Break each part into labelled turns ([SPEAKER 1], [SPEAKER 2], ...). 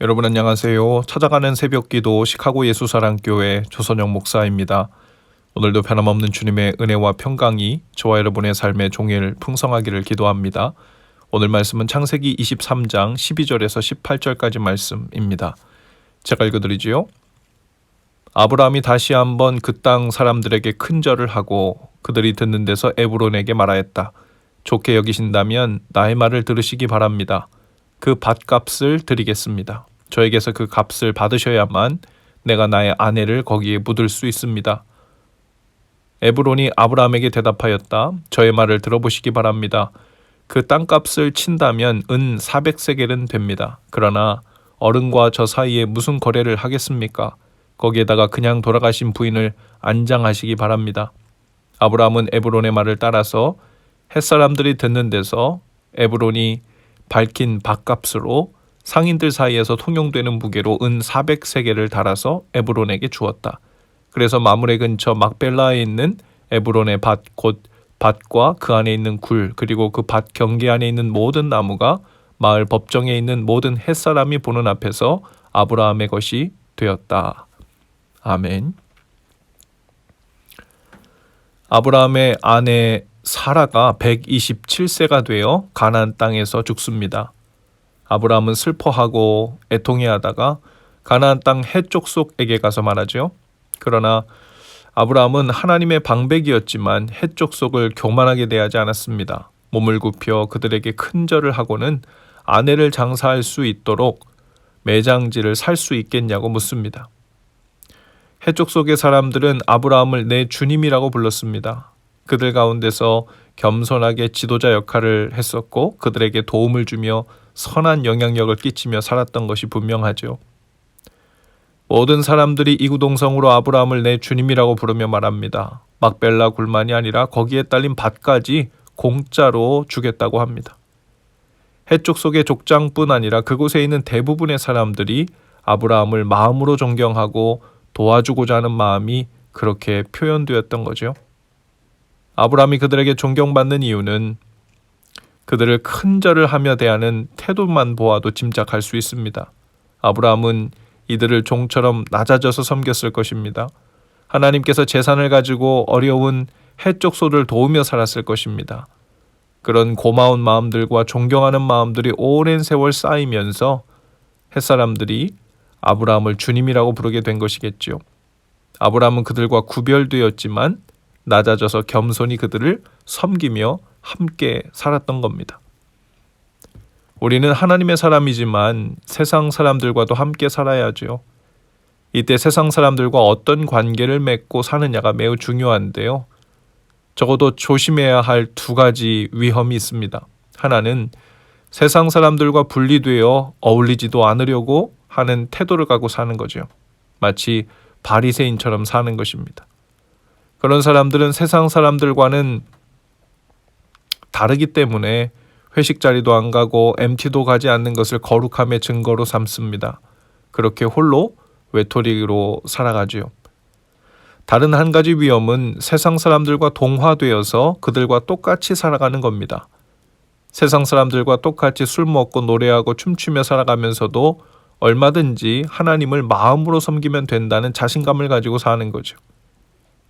[SPEAKER 1] 여러분 안녕하세요. 찾아가는 새벽기도 시카고 예수사랑교회 조선영 목사입니다. 오늘도 변함없는 주님의 은혜와 평강이 저와 여러분의 삶의 종일 풍성하기를 기도합니다. 오늘 말씀은 창세기 23장 12절에서 18절까지 말씀입니다. 제가 읽어드리지요. 아브라함이 다시 한번 그 땅 사람들에게 큰 절을 하고 그들이 듣는 데서 에브론에게 말하였다. 좋게 여기신다면 나의 말을 들으시기 바랍니다. 그 밭값을 드리겠습니다. 저에게서 그 값을 받으셔야만 내가 나의 아내를 거기에 묻을 수 있습니다. 에브론이 아브라함에게 대답하였다. 저의 말을 들어보시기 바랍니다. 그 땅값을 친다면 은 400세겔은 됩니다. 그러나 어른과 저 사이에 무슨 거래를 하겠습니까? 거기에다가 그냥 돌아가신 부인을 안장하시기 바랍니다. 아브라함은 에브론의 말을 따라서 햇사람들이 듣는 데서 에브론이 밝힌 밭값으로 상인들 사이에서 통용되는 무게로 은 400세겔을 달아서 에브론에게 주었다. 그래서 마므레 근처 막벨라에 있는 에브론의 밭, 곧 밭과 그 안에 있는 굴, 그리고 그 밭 경계 안에 있는 모든 나무가 마을 법정에 있는 모든 햇사람이 보는 앞에서 아브라함의 것이 되었다. 아멘. 아브라함의 아내 사라가 127세가 되어 가나안 땅에서 죽습니다. 아브라함은 슬퍼하고 애통해하다가 가나안 땅 헷족속에게 가서 말하죠. 그러나 아브라함은 하나님의 방백이었지만 헷족속을 교만하게 대하지 않았습니다. 몸을 굽혀 그들에게 큰 절을 하고는 아내를 장사할 수 있도록 매장지를 살 수 있겠냐고 묻습니다. 헷족속의 사람들은 아브라함을 내 주님이라고 불렀습니다. 그들 가운데서 겸손하게 지도자 역할을 했었고 그들에게 도움을 주며 선한 영향력을 끼치며 살았던 것이 분명하죠. 모든 사람들이 이구동성으로 아브라함을 내 주님이라고 부르며 말합니다. 막벨라 굴만이 아니라 거기에 딸린 밭까지 공짜로 주겠다고 합니다. 헷족속의 족장뿐 아니라 그곳에 있는 대부분의 사람들이 아브라함을 마음으로 존경하고 도와주고자 하는 마음이 그렇게 표현되었던 거죠. 아브라함이 그들에게 존경받는 이유는 그들을 큰 절을 하며 대하는 태도만 보아도 짐작할 수 있습니다. 아브라함은 이들을 종처럼 낮아져서 섬겼을 것입니다. 하나님께서 재산을 가지고 어려운 헷족소를 도우며 살았을 것입니다. 그런 고마운 마음들과 존경하는 마음들이 오랜 세월 쌓이면서 햇사람들이 아브라함을 주님이라고 부르게 된 것이겠죠. 아브라함은 그들과 구별되었지만 낮아져서 겸손히 그들을 섬기며 함께 살았던 겁니다. 우리는 하나님의 사람이지만 세상 사람들과도 함께 살아야죠. 이때 세상 사람들과 어떤 관계를 맺고 사느냐가 매우 중요한데요. 적어도 조심해야 할 두 가지 위험이 있습니다. 하나는 세상 사람들과 분리되어 어울리지도 않으려고 하는 태도를 갖고 사는 거죠. 마치 바리새인처럼 사는 것입니다. 그런 사람들은 세상 사람들과는 다르기 때문에 회식 자리도 안 가고 MT도 가지 않는 것을 거룩함의 증거로 삼습니다. 그렇게 홀로 외톨이로 살아가지요. 다른 한 가지 위험은 세상 사람들과 동화되어서 그들과 똑같이 살아가는 겁니다. 세상 사람들과 똑같이 술 먹고 노래하고 춤추며 살아가면서도 얼마든지 하나님을 마음으로 섬기면 된다는 자신감을 가지고 사는 거죠.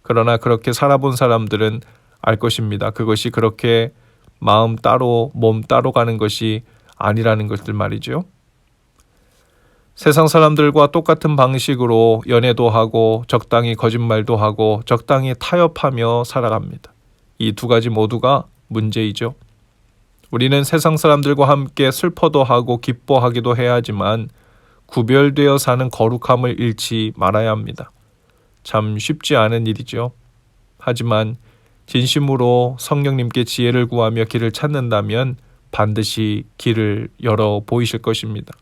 [SPEAKER 1] 그러나 그렇게 살아본 사람들은 알 것입니다. 그것이 그렇게 마음 따로 몸 따로 가는 것이 아니라는 것들 말이죠. 세상 사람들과 똑같은 방식으로 연애도 하고 적당히 거짓말도 하고 적당히 타협하며 살아갑니다. 이 두 가지 모두가 문제이죠. 우리는 세상 사람들과 함께 슬퍼도 하고 기뻐하기도 해야 하지만 구별되어 사는 거룩함을 잃지 말아야 합니다. 참 쉽지 않은 일이죠. 하지만 진심으로 성령님께 지혜를 구하며 길을 찾는다면 반드시 길을 열어 보이실 것입니다.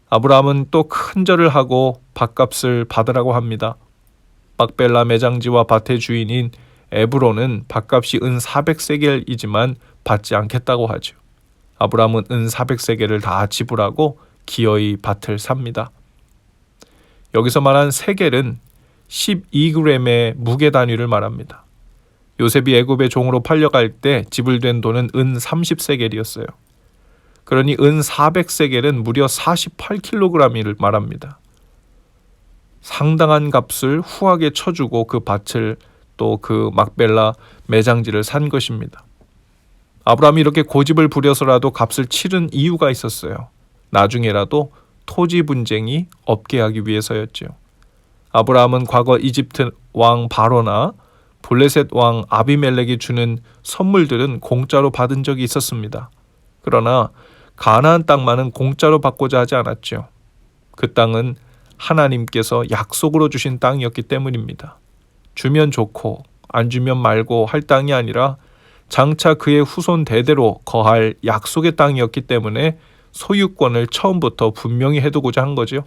[SPEAKER 1] 아브라함은 또 큰 절을 하고 밭값을 받으라고 합니다. 막벨라 매장지와 밭의 주인인 에브론은 밭값이 은 400세겔이지만 받지 않겠다고 하죠. 아브라함은 은 400세겔을 다 지불하고 기어이 밭을 삽니다. 여기서 말한 세겔은 12g의 무게 단위를 말합니다. 요셉이 애굽의 종으로 팔려갈 때 지불된 돈은 은 30세겔이었어요. 그러니 은 400세겔은 무려 48kg을 말합니다. 상당한 값을 후하게 쳐주고 그 밭을 또 그 막벨라 매장지를 산 것입니다. 아브라함이 이렇게 고집을 부려서라도 값을 치른 이유가 있었어요. 나중에라도 토지 분쟁이 없게 하기 위해서였지요. 아브라함은 과거 이집트 왕 바로나 블레셋 왕 아비멜렉이 주는 선물들은 공짜로 받은 적이 있었습니다. 그러나 가나안 땅만은 공짜로 받고자 하지 않았죠. 그 땅은 하나님께서 약속으로 주신 땅이었기 때문입니다. 주면 좋고 안 주면 말고 할 땅이 아니라 장차 그의 후손 대대로 거할 약속의 땅이었기 때문에 소유권을 처음부터 분명히 해두고자 한 거죠.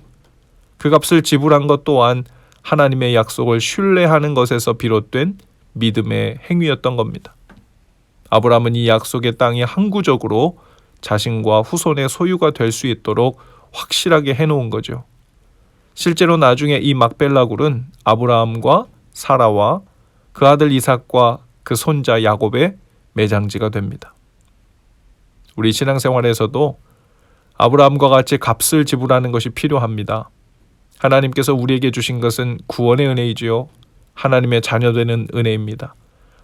[SPEAKER 1] 그 값을 지불한 것 또한 하나님의 약속을 신뢰하는 것에서 비롯된 믿음의 행위였던 겁니다. 아브라함은 이 약속의 땅이 항구적으로 자신과 후손의 소유가 될 수 있도록 확실하게 해놓은 거죠. 실제로 나중에 이 막벨라 굴은 아브라함과 사라와 그 아들 이삭과 그 손자 야곱의 매장지가 됩니다. 우리 신앙생활에서도 아브라함과 같이 값을 지불하는 것이 필요합니다. 하나님께서 우리에게 주신 것은 구원의 은혜이지요. 하나님의 자녀되는 은혜입니다.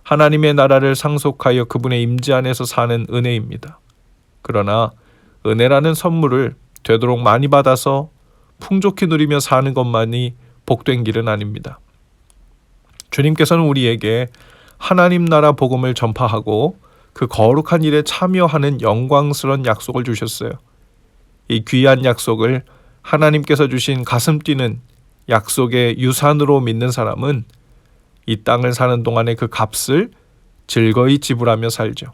[SPEAKER 1] 하나님의 나라를 상속하여 그분의 임재 안에서 사는 은혜입니다. 그러나 은혜라는 선물을 되도록 많이 받아서 풍족히 누리며 사는 것만이 복된 길은 아닙니다. 주님께서는 우리에게 하나님 나라 복음을 전파하고 그 거룩한 일에 참여하는 영광스러운 약속을 주셨어요. 이 귀한 약속을 하나님께서 주신 가슴 뛰는 약속의 유산으로 믿는 사람은 이 땅을 사는 동안에 그 값을 즐거이 지불하며 살죠.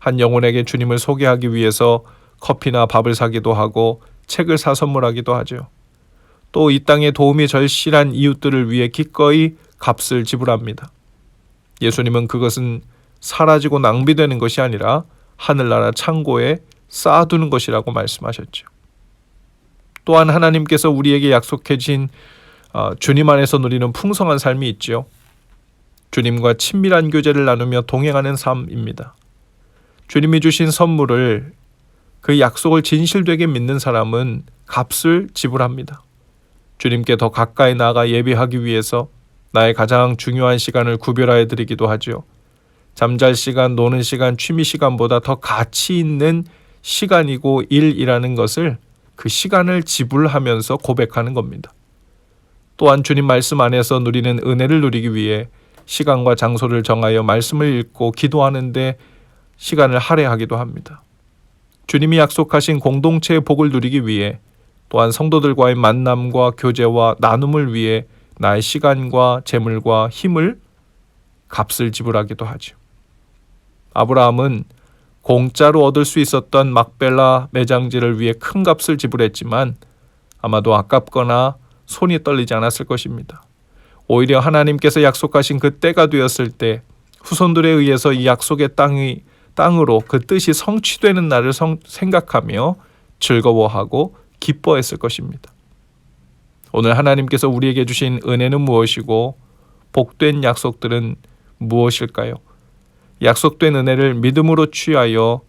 [SPEAKER 1] 한 영혼에게 주님을 소개하기 위해서 커피나 밥을 사기도 하고 책을 사 선물하기도 하죠. 또 이 땅에 도움이 절실한 이웃들을 위해 기꺼이 값을 지불합니다. 예수님은 그것은 사라지고 낭비되는 것이 아니라 하늘나라 창고에 쌓아두는 것이라고 말씀하셨죠. 또한 하나님께서 우리에게 약속해 주신 주님 안에서 누리는 풍성한 삶이 있죠. 주님과 친밀한 교제를 나누며 동행하는 삶입니다. 주님이 주신 선물을 그 약속을 진실되게 믿는 사람은 값을 지불합니다. 주님께 더 가까이 나아가 예배하기 위해서 나의 가장 중요한 시간을 구별하여 드리기도 하죠. 잠잘 시간, 노는 시간, 취미 시간보다 더 가치 있는 시간이고 일이라는 것을 그 시간을 지불하면서 고백하는 겁니다. 또한 주님 말씀 안에서 누리는 은혜를 누리기 위해 시간과 장소를 정하여 말씀을 읽고 기도하는데 시간을 할애하기도 합니다. 주님이 약속하신 공동체의 복을 누리기 위해 또한 성도들과의 만남과 교제와 나눔을 위해 나의 시간과 재물과 힘을 값을 지불하기도 하죠. 아브라함은 공짜로 얻을 수 있었던 막벨라 매장지를 위해 큰 값을 지불했지만 아마도 아깝거나 손이 떨리지 않았을 것입니다. 오히려 하나님께서 약속하신 그 때가 되었을 때 후손들에 의해서 이 약속의 땅으로 그 뜻이 성취되는 날을 생각하며 즐거워하고 기뻐했을 것입니다. 오늘 하나님께서 우리에게 주신 은혜는 무엇이고 복된 약속들은 무엇일까요? 약속된 은혜를 믿음으로 취하여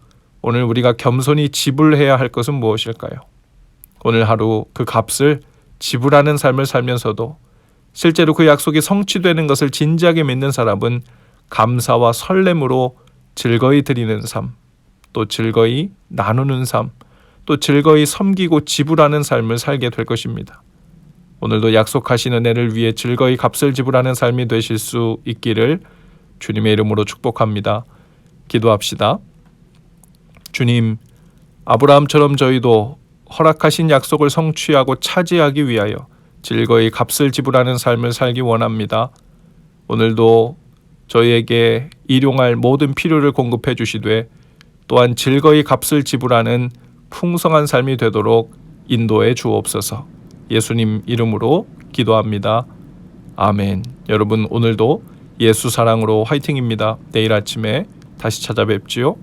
[SPEAKER 1] 오늘 우리가 겸손히 지불해야 할 것은 무엇일까요? 오늘 하루 그 값을 지불하는 삶을 살면서도 실제로 그 약속이 성취되는 것을 진지하게 믿는 사람은 감사와 설렘으로 즐거이 드리는 삶, 또 즐거이 나누는 삶, 또 즐거이 섬기고 지불하는 삶을 살게 될 것입니다. 오늘도 약속하신 은혜를 위해 즐거이 값을 지불하는 삶이 되실 수 있기를 주님의 이름으로 축복합니다. 기도합시다. 주님, 아브라함처럼 저희도 허락하신 약속을 성취하고 차지하기 위하여 즐거이 값을 지불하는 삶을 살기 원합니다. 오늘도 저희에게 일용할 모든 필요를 공급해 주시되 또한 즐거이 값을 지불하는 풍성한 삶이 되도록 인도해 주옵소서. 예수님 이름으로 기도합니다. 아멘. 여러분 오늘도 예수 사랑으로 화이팅입니다. 내일 아침에 다시 찾아뵙지요.